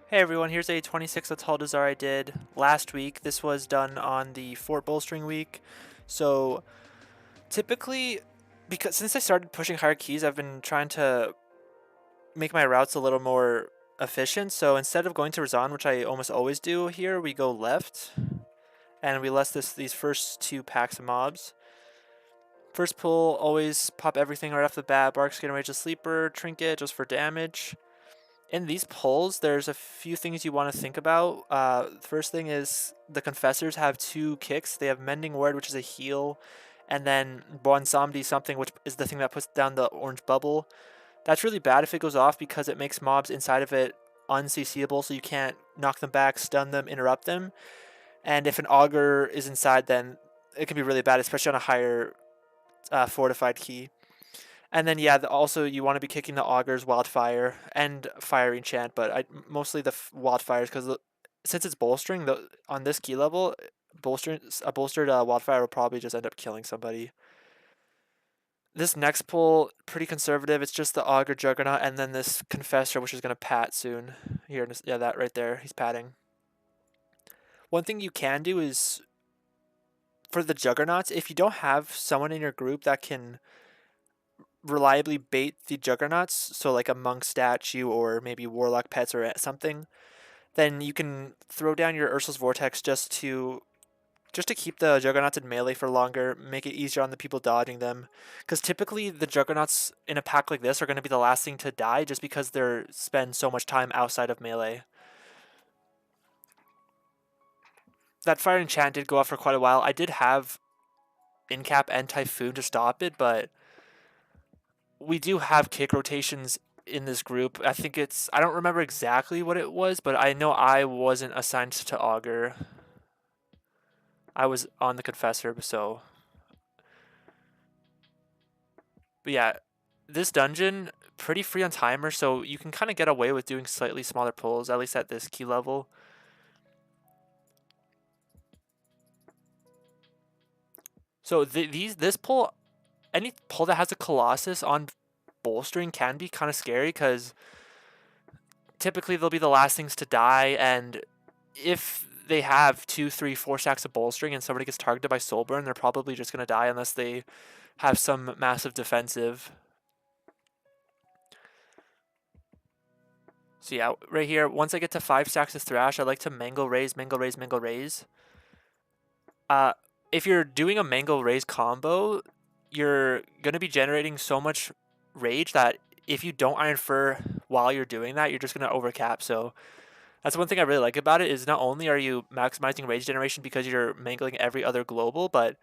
Hey everyone, here's a 26 Atal'Dazar I did last week. This was done on the Fort Bolstering week. So typically, because since I started pushing higher keys, I've been trying to make my routes a little more efficient. So instead of going to Razan, which I almost always do here, we go left and we less these first two packs of mobs. First pull, always pop everything right off the bat. Bark, Skin Rage, a Sleeper, Trinket just for damage. In these pulls, there's a few things you want to think about. The first thing is the Confessors have two kicks. They have Mending Word, which is a heal, and then Bon Samdi something, which is the thing that puts down the orange bubble. That's really bad if it goes off because it makes mobs inside of it unCCable, so you can't knock them back, stun them, interrupt them. And if an augur is inside, then it can be really bad, especially on a higher fortified key. And then yeah, also you want to be kicking the augurs, wildfire, and fire enchant, but mostly the wildfires because since it's bolstering on this key level, a bolstered wildfire will probably just end up killing somebody. This next pull pretty conservative. It's just the augur juggernaut and then this confessor, which is gonna pat soon. Here, yeah, that right there, he's patting. One thing you can do is for the juggernauts, if you don't have someone in your group that can reliably bait the juggernauts, so like a monk statue or maybe warlock pets or something, then you can throw down your Ursul's Vortex just to keep the juggernauts in melee for longer, make it easier on the people dodging them. Because typically the juggernauts in a pack like this are going to be the last thing to die just because they're spend so much time outside of melee. That fire enchant did go off for quite a while. I did have Incap and Typhoon to stop it, but we do have kick rotations in this group. I don't remember exactly what it was, but I know I wasn't assigned to Augur. I was on the Confessor, so. But yeah, this dungeon, pretty free on timer, so you can kind of get away with doing slightly smaller pulls, at least at this key level. So this pull, any pull that has a Colossus on bolstering can be kind of scary because typically they'll be the last things to die, and if they have 2, 3, 4 stacks of bolstering and somebody gets targeted by Soulburn, they're probably just going to die unless they have some massive defensive. So yeah, right here, once I get to 5 stacks of Thrash, I like to Mangle Raise, Mangle Raise, Mangle Raise. If you're doing a Mangle Raise combo, you're going to be generating so much rage that if you don't Iron Fur while you're doing that, you're just going to overcap. So that's one thing I really like about it is not only are you maximizing rage generation because you're mangling every other global, but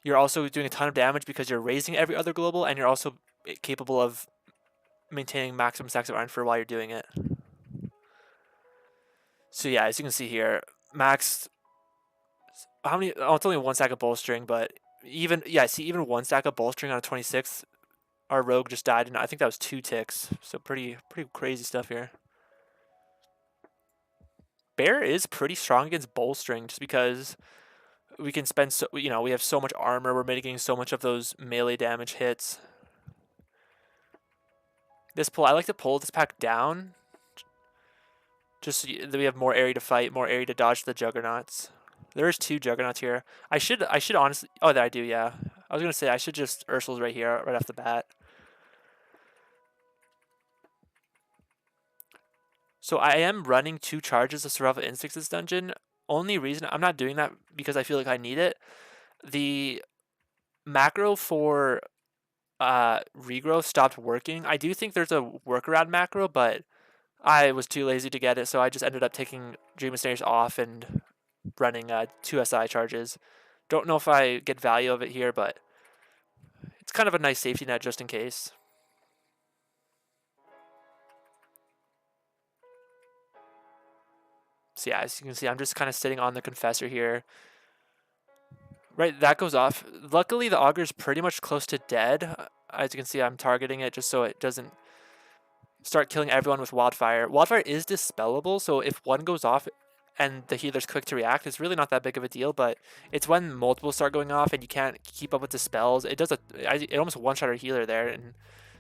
you're also doing a ton of damage because you're raising every other global, and you're also capable of maintaining maximum stacks of Iron Fur while you're doing it. So yeah, as you can see here, max. How many? Oh, it's only 1 stack of bolstering, but even one stack of bolstering on a 26. Our rogue just died, and I think that was 2 ticks. So pretty crazy stuff here. Bear is pretty strong against bolstering, just because we can spend we have so much armor. We're mitigating so much of those melee damage hits. This pull, I like to pull this pack down, just so that we have more area to fight, more area to dodge the juggernauts. There's 2 juggernauts here. I should honestly. Oh, that I do. Yeah, I was gonna say I should just Ursul's right here, right off the bat. So I am running 2 charges of Survival Instincts this dungeon. Only reason I'm not doing that because I feel like I need it. The macro for regrowth stopped working. I do think there's a workaround macro, but I was too lazy to get it, so I just ended up taking Dream of Snares off and running 2 SI charges. Don't know if I get value of it here, but it's kind of a nice safety net just in case. So yeah, as you can see, I'm just kind of sitting on the Confessor here. Right, that goes off. Luckily, the Augur's pretty much close to dead. As you can see, I'm targeting it just so it doesn't start killing everyone with Wildfire. Wildfire is dispellable, so if one goes off and the healer's quick to react, it's really not that big of a deal, but it's when multiple start going off and you can't keep up with the spells. It almost one-shot our healer there, and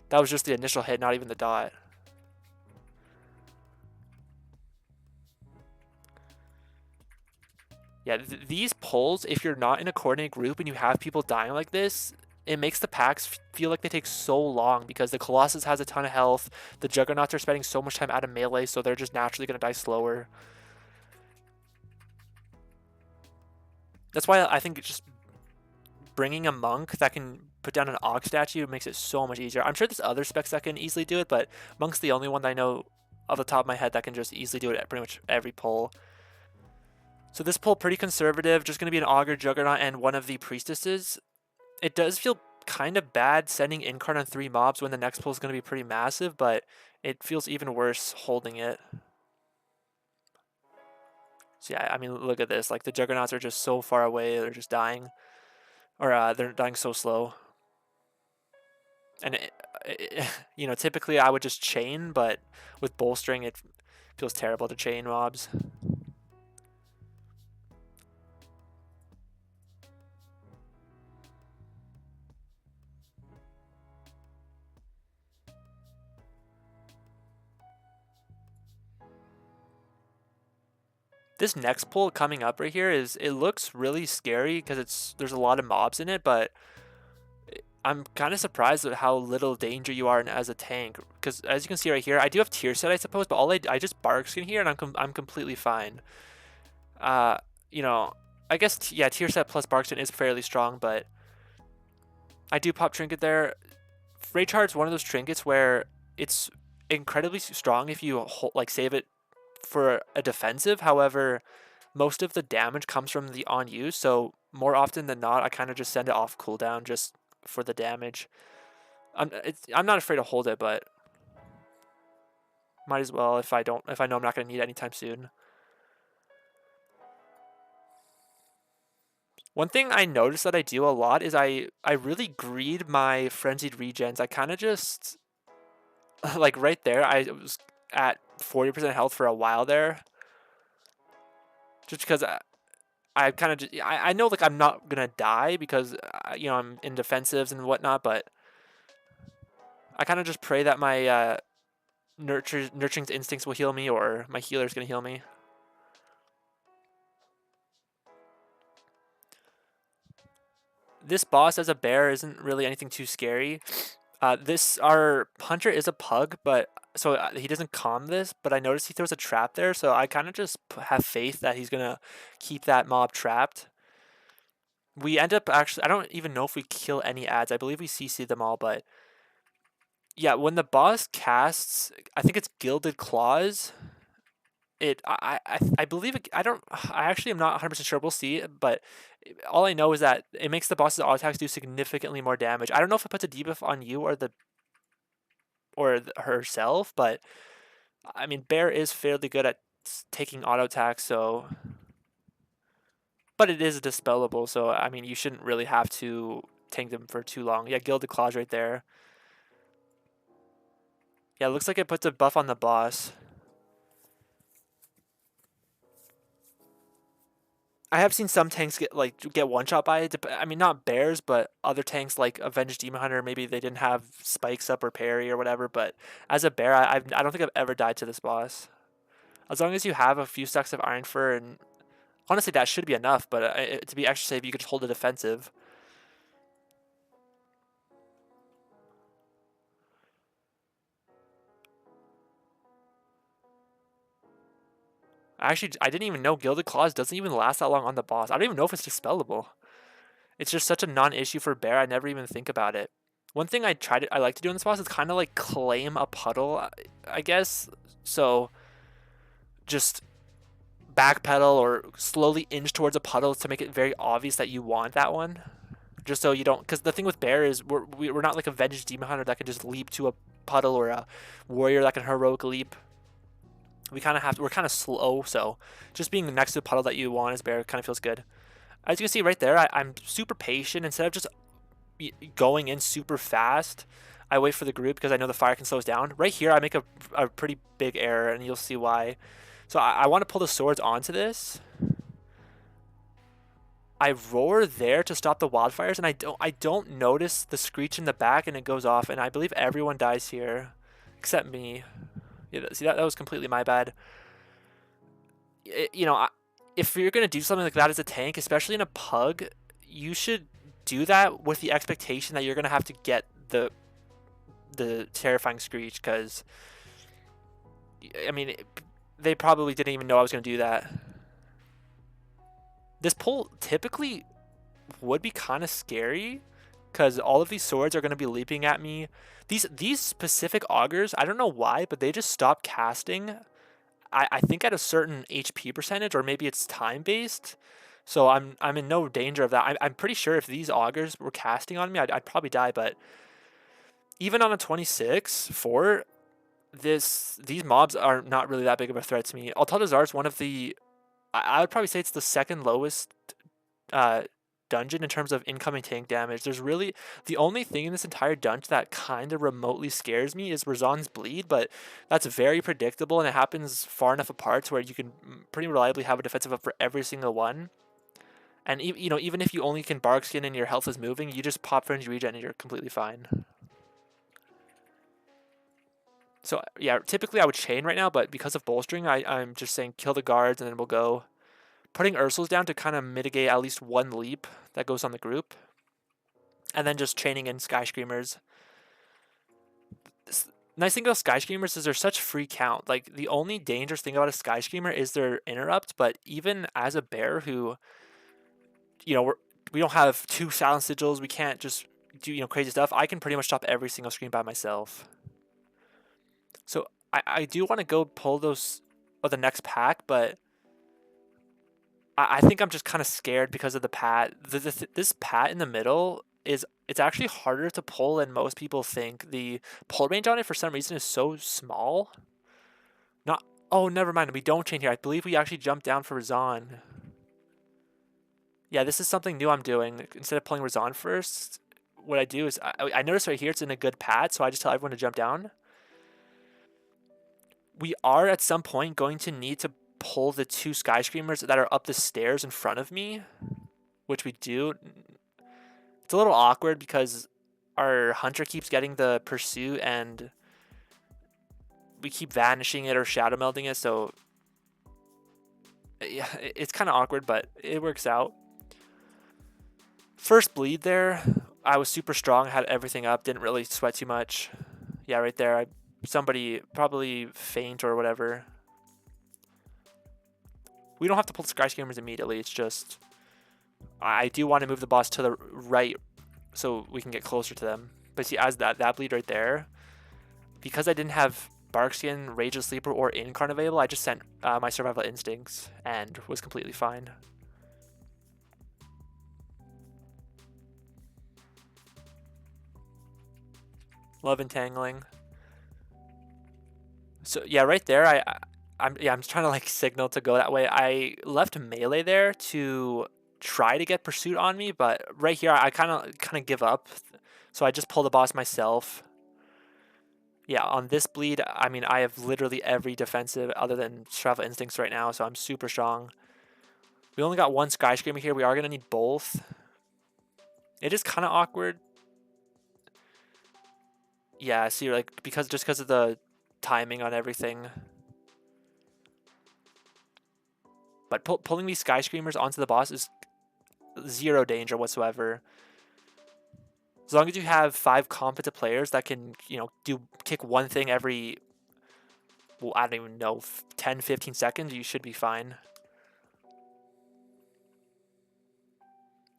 that was just the initial hit, not even the dot. Yeah, these pulls, if you're not in a coordinated group and you have people dying like this, it makes the packs feel like they take so long because the Colossus has a ton of health. The Juggernauts are spending so much time out of melee, so they're just naturally going to die slower. That's why I think just bringing a monk that can put down an Aug statue makes it so much easier. I'm sure there's other specs that can easily do it, but monk's the only one that I know off the top of my head that can just easily do it at pretty much every pull. So this pull pretty conservative, just going to be an Augur, Juggernaut, and one of the Priestesses. It does feel kind of bad sending Incarn on 3 mobs when the next pull is going to be pretty massive, but it feels even worse holding it. So yeah, I mean, look at this. Like, the Juggernauts are just so far away, they're just dying. Or they're dying so slow. And, you know, typically I would just chain, but with Bolstering, it feels terrible to chain mobs. This next pull coming up right here it looks really scary because there's a lot of mobs in it, but I'm kind of surprised at how little danger you are as a tank. Because as you can see right here, I do have tier set, I suppose, but I just barkskin here and I'm completely fine. You know, I guess yeah, tier set plus barkskin is fairly strong, but I do pop trinket there. Rage Heart's one of those trinkets where it's incredibly strong if you like save it for a defensive. However, most of the damage comes from the on use, so more often than not, I kind of just send it off cooldown just for the damage. I'm not afraid to hold it, but might as well if I know I'm not going to need it anytime soon. One thing I noticed that I do a lot is I really greed my frenzied regens. I kind of just like right there, I was at 40% health for a while there, just because I kind of just I know like I'm not gonna die because you know I'm in defensives and whatnot, but I kind of just pray that my nurturing instincts will heal me or my healer's gonna heal me. This boss as a bear isn't really anything too scary. Our hunter is a pug, but so he doesn't calm this, but I noticed he throws a trap there, so I kind of just have faith that he's gonna keep that mob trapped. We end up actually, I don't even know if we kill any ads. I believe we CC'd them all, but yeah, when the boss casts, I think it's Gilded Claws. I believe it, I actually am not 100% sure. We'll see, but all I know is that it makes the boss's auto attacks do significantly more damage. I don't know if it puts a debuff on you or herself, but I mean, Bear is fairly good at taking auto attacks, so. But it is dispellable, so I mean, you shouldn't really have to tank them for too long. Yeah, Gilded Claws right there. Yeah, it looks like it puts a buff on the boss. I have seen some tanks get one shot by it. I mean, not bears, but other tanks like Avenged Demon Hunter. Maybe they didn't have spikes up or parry or whatever. But as a bear, I don't think I've ever died to this boss. As long as you have a few stacks of Iron Fur, and honestly, that should be enough. But to be extra safe, you could just hold a defensive. Actually, I didn't even know Gilded Claws doesn't even last that long on the boss. I don't even know if it's dispellable. It's just such a non-issue for bear. I never even think about it. One thing I like to do in this boss is kind of like claim a puddle, I guess. So just backpedal or slowly inch towards a puddle to make it very obvious that you want that one. Just so you don't, because the thing with bear is we're not like a Avenged Demon Hunter that can just leap to a puddle or a warrior that can heroic leap. We're kind of slow, so just being next to a puddle that you want as bear kind of feels good. As you can see right there, I'm super patient. Instead of just going in super fast, I wait for the group because I know the fire can slow us down. Right here, I make a pretty big error, and you'll see why. So I want to pull the swords onto this. I roar there to stop the wildfires, and I don't notice the screech in the back, and it goes off, and I believe everyone dies here, except me. Yeah, see, that was completely my bad. You know, if you're going to do something like that as a tank, especially in a pug, you should do that with the expectation that you're going to have to get the terrifying screech, because I mean, they probably didn't even know I was going to do that. This pull typically would be kind of scary because all of these swords are going to be leaping at me. These specific augurs, I don't know why, but they just stopped casting. I think at a certain HP percentage, or maybe it's time based. So I'm in no danger of that. I'm pretty sure if these augurs were casting on me, I'd probably die. But even on a 26 4, these mobs are not really that big of a threat to me. Atal'Dazar is one of the, I would probably say it's the second lowest dungeon in terms of incoming tank damage. There's really, the only thing in this entire dungeon that kind of remotely scares me is Razan's bleed, but that's very predictable and it happens far enough apart to where you can pretty reliably have a defensive up for every single one. And even if you only can bark skin and your health is moving, you just pop fringe regen and you're completely fine. So yeah, typically I would chain right now, but because of bolstering, I'm just saying kill the guards and then we'll go. Putting Ursula's down to kind of mitigate at least one leap that goes on the group. And then just chaining in Sky Screamers. Nice thing about Sky Screamers is they're such free count. Like, the only dangerous thing about a Sky Screamer is their interrupt, but even as a bear who, we don't have 2 silent sigils, we can't just do, crazy stuff, I can pretty much stop every single scream by myself. So I do want to go pull those, the next pack, but I think I'm just kind of scared because of the pat. This pat in the middle it's actually harder to pull than most people think. The pull range on it for some reason is so small. Oh, never mind. We don't chain here. I believe we actually jumped down for Razan. Yeah, this is something new I'm doing. Instead of pulling Razan first, what I do is I notice right here it's in a good pat, so I just tell everyone to jump down. We are at some point going to need to pull the 2 Sky Screamers that are up the stairs in front of me, which we do. It's a little awkward because our hunter keeps getting the pursuit and we keep vanishing it or shadow melding it, so yeah, it's kind of awkward, but it works out. First bleed there, I was super strong, had everything up, didn't really sweat too much. Yeah, right there, somebody probably faint or whatever. We don't have to pull the Sky Screamers immediately, it's just I do want to move the boss to the right so we can get closer to them. But see, as that bleed right there, because I didn't have Barkskin, Rage of Sleeper, or Incarn available, I just sent my Survival Instincts and was completely fine. Love Entangling. So yeah, right there, I'm trying to like signal to go that way. I left melee there to try to get pursuit on me, but right here I kind of give up. So I just pull the boss myself. Yeah, on this bleed, I mean, I have literally every defensive other than Survival Instincts right now, so I'm super strong. We only got 1 Sky Screamer here. We are going to need both. It is kind of awkward. Yeah, see, like, just because of the timing on everything. But pulling these Sky Screamers onto the boss is 0 danger whatsoever. As long as you have 5 competent players that can, kick one thing every, well, I don't even know, 10, 15 seconds, you should be fine.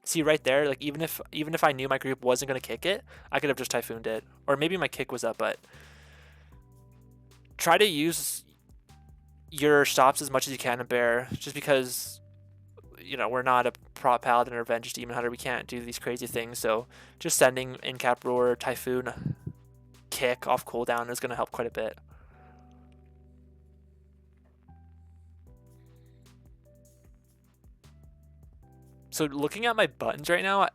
See right there, like even if I knew my group wasn't going to kick it, I could have just Typhooned it. Or maybe my kick was up, but try to use your stops as much as you can in Bear, just because we're not a prop paladin or Vengeance Demon Hunter. We can't do these crazy things, so just sending Incap Roar, Typhoon, kick off cooldown is going to help quite a bit. So looking at my buttons right now,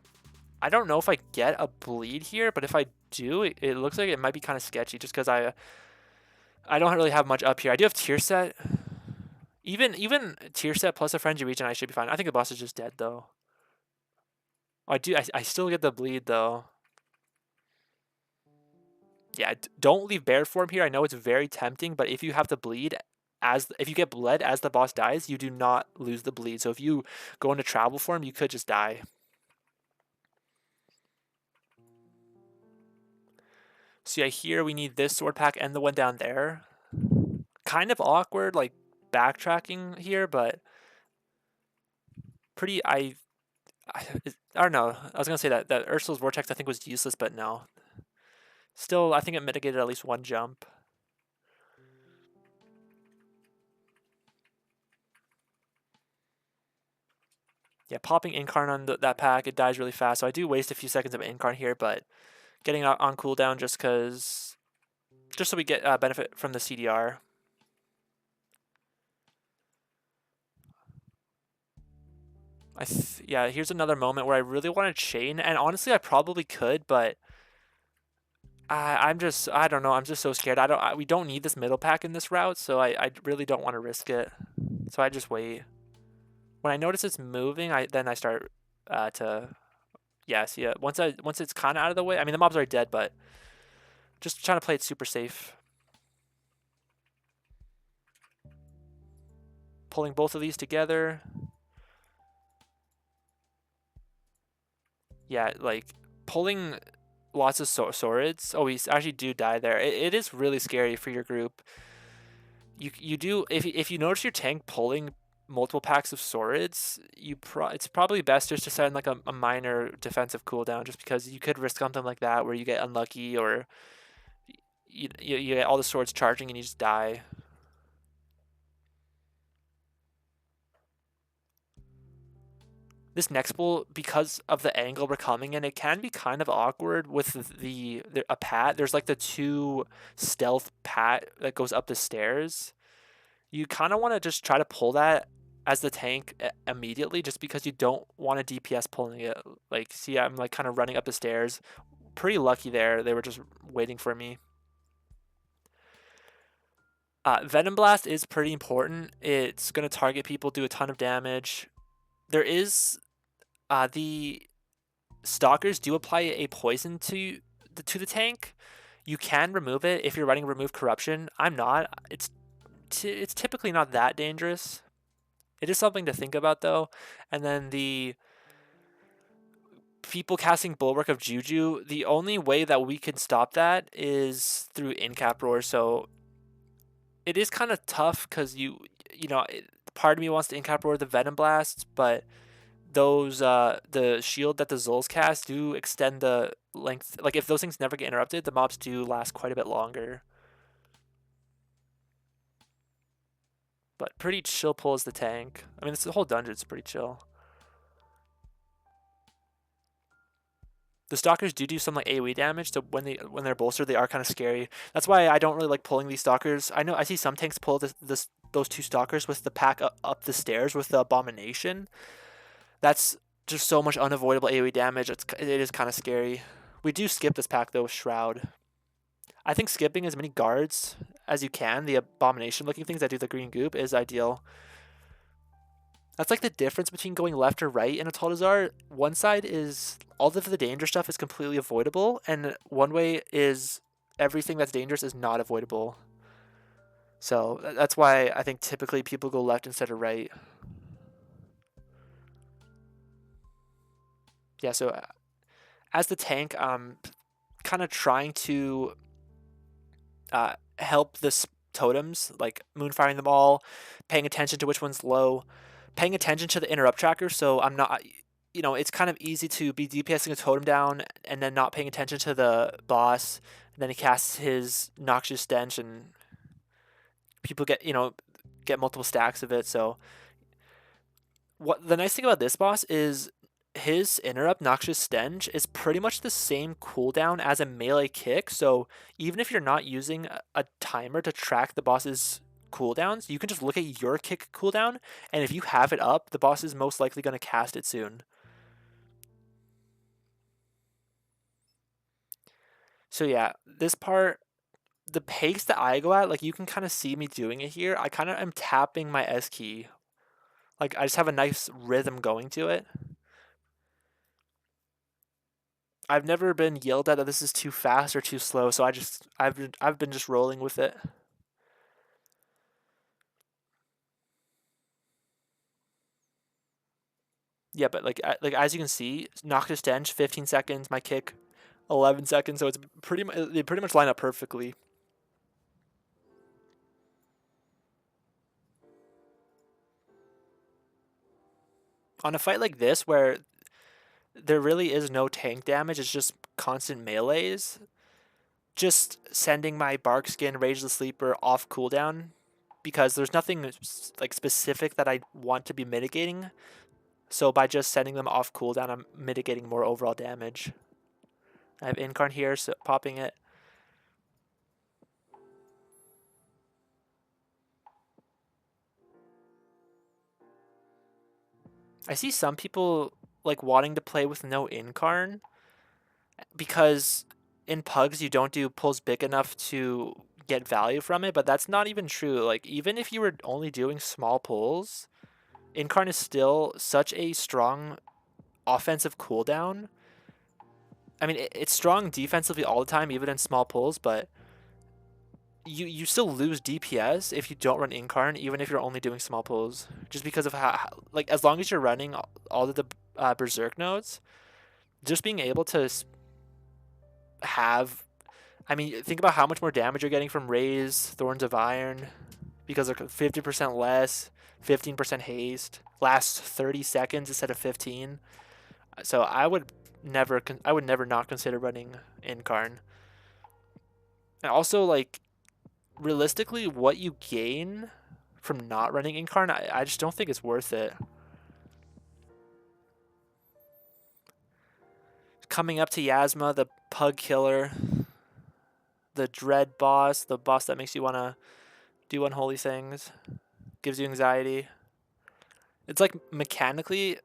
I don't know if I get a bleed here, but if I do, it looks like it might be kind of sketchy just because I don't really have much up here. I do have tier set. Even tier set plus a frenzy region, I should be fine. I think the boss is just dead though. Oh, I still get the bleed though. Yeah, don't leave bear form here. I know it's very tempting, but if you have the bleed, if you get bled as the boss dies, you do not lose the bleed. So if you go into travel form, you could just die. So yeah, here we need this sword pack and the one down there. Kind of awkward, like backtracking here, but pretty. I don't know. I was gonna say that Ursula's Vortex I think was useless, but no. Still, I think it mitigated at least one jump. Yeah, popping Incarn on that pack, it dies really fast, so I do waste a few seconds of Incarn here, but getting out on cooldown just so we get benefit from the CDR. Yeah, here's another moment where I really want to chain, and honestly, I probably could, but I don't know. I'm just so scared. We don't need this middle pack in this route, so I really don't want to risk it. So I just wait. When I notice it's moving, then I start see it. Once it's kind of out of the way. I mean, the mobs are dead, but just trying to play it super safe. Pulling both of these together. Yeah, like pulling lots of swords. Oh, we actually do die there. It is really scary for your group. You do if you notice your tank pulling multiple packs of swords, it's probably best just to send like a minor defensive cooldown, just because you could risk something like that where you get unlucky or you get all the swords charging and you just die. This next pull, because of the angle we're coming in, it can be kind of awkward with a pat. There's like the 2 stealth pat that goes up the stairs. You kind of want to just try to pull that as the tank immediately, just because you don't want to DPS pulling it. Like, see, I'm like kind of running up the stairs. Pretty lucky there. They were just waiting for me. Venom Blast is pretty important. It's going to target people, do a ton of damage. There is the Stalkers do apply a poison to the tank. You can remove it if you're running Remove Corruption. I'm not. It's typically not that dangerous. It is something to think about though. And then the people casting Bulwark of Juju, the only way that we can stop that is through Incap Roar. So it is kind of tough because part of me wants to Incap Roar the Venom Blasts, but those the shield that the Zul's cast do extend the length. Like if those things never get interrupted, the mobs do last quite a bit longer. But pretty chill pull is the tank. I mean, the whole dungeon's pretty chill. The Stalkers do some like AoE damage, so when they're bolstered, they are kind of scary. That's why I don't really like pulling these Stalkers. I know I see some tanks pull those 2 Stalkers with the pack up the stairs with the Abomination. That's just so much unavoidable AoE damage. It is kind of scary. We do skip this pack though with Shroud. I think skipping as many guards as you can, the Abomination looking things that do the green goop, is ideal. That's like the difference between going left or right in Atal'Dazar. One side is all of the danger stuff is completely avoidable, and one way is everything that's dangerous is not avoidable. So that's why I think typically people go left instead of right. Yeah, so as the tank, I'm kind of trying to help the totems, like moonfiring them all, paying attention to which one's low, paying attention to the interrupt tracker, so I'm not, it's kind of easy to be DPSing a totem down and then not paying attention to the boss, and then he casts his Noxious Stench and people get multiple stacks of it. So what the nice thing about this boss is his interrupt Noxious Stench is pretty much the same cooldown as a melee kick, so even if you're not using a timer to track the boss's cooldowns, you can just look at your kick cooldown, and if you have it up, the boss is most likely going to cast it soon. So yeah, this part, the pace that I go at, like you can kind of see me doing it here. I kind of am tapping my S key. Like I just have a nice rhythm going to it. I've never been yelled at that this is too fast or too slow, so I've been just rolling with it. Yeah, but like as you can see, Noctis Stench 15 seconds, my kick 11 seconds, so it's they pretty much line up perfectly. On a fight like this where there really is no tank damage, it's just constant melees, just sending my Bark Skin, Rage the Sleeper off cooldown because there's nothing like specific that I want to be mitigating. So by just sending them off cooldown, I'm mitigating more overall damage. I have Incarn here, so popping it. I see some people like wanting to play with no Incarn because in pugs you don't do pulls big enough to get value from it, but that's not even true. Like even if you were only doing small pulls, Incarn is still such a strong offensive cooldown. I mean, it's strong defensively all the time, even in small pulls, but you still lose DPS if you don't run Incarn, even if you're only doing small pulls, just because of how like as long as you're running all of the Berserk nodes, just being able to have, I mean, think about how much more damage you're getting from Raise, Thorns of Iron, because they're 50% less, 15% haste, lasts 30 seconds instead of 15. So I would never not consider running Incarn. And also, like, realistically, what you gain from not running Incarn, I just don't think it's worth it. Coming up to Yasma, the Pug Killer, the Dread boss, the boss that makes you want to do unholy things, gives you anxiety. It's like mechanically,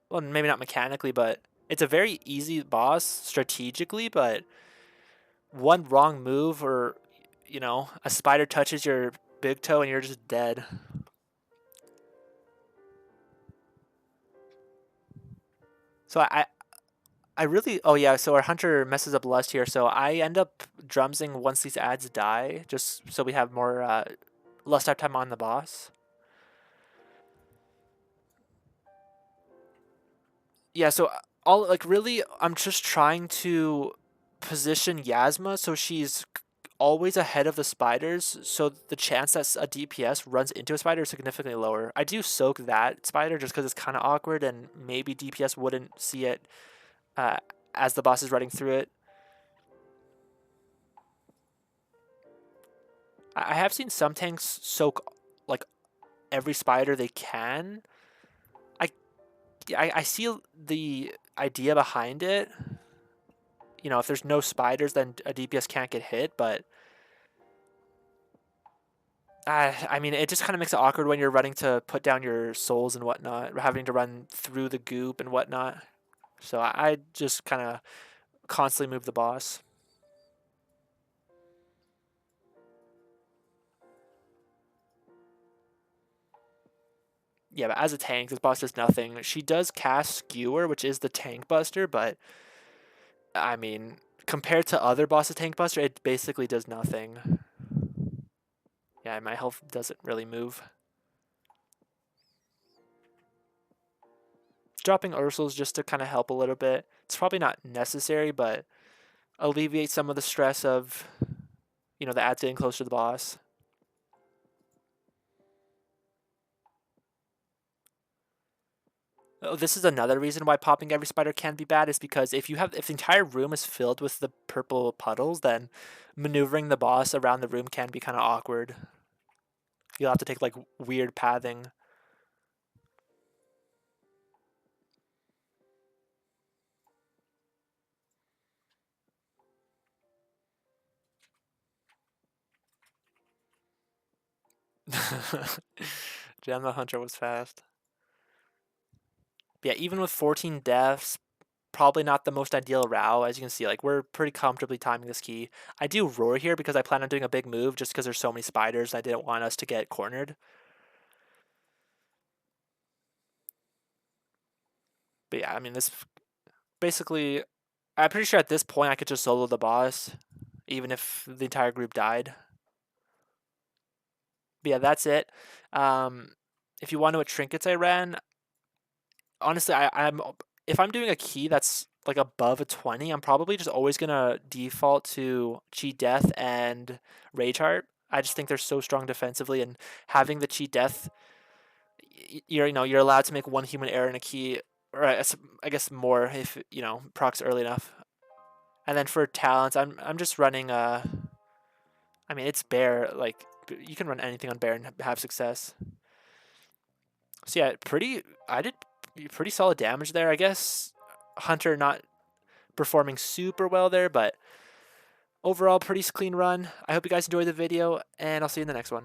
well, maybe not mechanically, but it's a very easy boss strategically, but one wrong move or, a spider touches your big toe and you're just dead. So I really, oh yeah, so our hunter messes up lust here, so I end up drumsing once these ads die, just so we have more lust time on the boss. Yeah, so all like really, I'm just trying to position Yasma so she's always ahead of the spiders, so the chance that a DPS runs into a spider is significantly lower. I do soak that spider just because it's kind of awkward and maybe DPS wouldn't see it uh, as the boss is running through it. I have seen some tanks soak like every spider they can. I I see the idea behind it. If there's no spiders, then a DPS can't get hit, but I mean, it just kind of makes it awkward when you're running to put down your souls and whatnot, having to run through the goop and whatnot. So I just kind of constantly move the boss. Yeah, but as a tank, this boss does nothing. She does cast Skewer, which is the tank buster, but I mean, compared to other bosses tank buster, it basically does nothing. Yeah, my health doesn't really move. Dropping Ursula's just to kind of help a little bit. It's probably not necessary, but alleviate some of the stress of, the ads getting close to the boss. Oh, this is another reason why popping every spider can be bad, is because if the entire room is filled with the purple puddles, then maneuvering the boss around the room can be kind of awkward. You'll have to take like weird pathing. Jam the Hunter was fast. But yeah, even with 14 deaths, probably not the most ideal row. As you can see, like, we're pretty comfortably timing this key. I do roar here because I plan on doing a big move just because there's so many spiders and I didn't want us to get cornered. But yeah, I mean, this basically, I'm pretty sure at this point I could just solo the boss, even if the entire group died. But yeah, that's it. If you want to know what trinkets I ran, honestly, I'm if I'm doing a key that's like above a 20, I'm probably just always gonna default to Cheat Death and Rage Heart. I just think they're so strong defensively, and having the Cheat Death, you're allowed to make one human error in a key, or I guess more if procs early enough. And then for talents, I'm just running I mean, it's bear. Like you can run anything on bear and have success. So yeah, I did pretty solid damage there. I guess Hunter not performing super well there, but overall pretty clean run. I hope you guys enjoyed the video, and I'll see you in the next one.